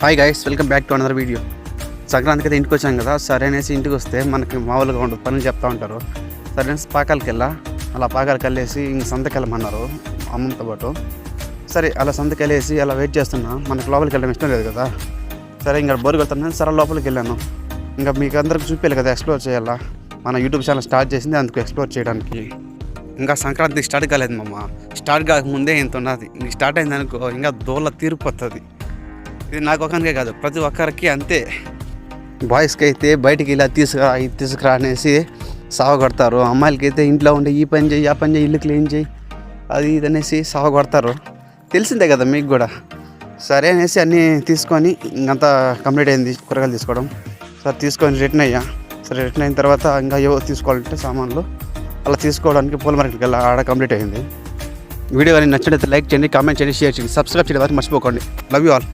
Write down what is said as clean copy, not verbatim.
Hi guys, welcome back to another video. సంక్రాంతికి అయితే ఇంటికి వచ్చాం కదా, సరే అనేసి ఇంటికి వస్తే మనకి మామూలుగా ఉండదు, పనులు చెప్తా ఉంటారు. సరే అనేసి పాకాలకి వెళ్ళా, అలా పాకాలకి వెళ్ళేసి ఇంక సంతకి వెళ్ళమన్నారు అమ్మతో పాటు. సరే అలా సంతకి వెళ్ళేసి అలా వెయిట్ చేస్తున్నా, మనకు లోపలికి వెళ్ళడం ఇష్టం లేదు కదా. సరే ఇంకా బోరు కొడుతున్నాను, సరే లోపలికి వెళ్ళాను. ఇంకా మీకు అందరికి చూపించాలి కదా, ఎక్స్ప్లోర్ చేయాలా. మన యూట్యూబ్ ఛానల్ స్టార్ట్ చేసింది అందుకు ఎక్స్ప్లోర్ చేయడానికి. ఇంకా సంక్రాంతి స్టార్ట్ కాలేదు మామ, స్టార్ట్ కాకముందే ఇంత ఉన్నది. ఇంక స్టార్ట్ అయింది అనుకో, ఇంకా దోళ్ళ తీరిపోతుంది. ఇది నాకు ఒకరికే కాదు, ప్రతి ఒక్కరికి అంతే. బాయ్స్కి అయితే బయటికి ఇలా తీసుకురా అనేసి సావగొడతారు. అమ్మాయిలకి అయితే ఇంట్లో ఉండి ఈ పని చేయి, ఆ పని చేయి, ఇల్లు క్లీన్ చేయి, అది ఇది అనేసి సావగొడతారు. తెలిసిందే కదా మీకు కూడా. సరే అనేసి అన్నీ తీసుకొని ఇంకంతా కంప్లీట్ అయింది, కూరగాయలు తీసుకోవడం. సరే తీసుకొని రిటర్న్ అయ్యా. సరే రిటర్న్ అయిన తర్వాత ఇంకా ఏవో తీసుకోవాలంటే సామాన్లు అలా తీసుకోవడానికి పూల మార్కెట్కి వెళ్ళి ఆడ కంప్లీట్ అయింది. వీడియో కానీ నచ్చినట్లయితే లైక్ చేయండి, కామెంట్ చేయండి, షేర్ చేయండి, సబ్స్క్రైబ్ చేయడం వరకు మర్చిపోకండి. Love you all.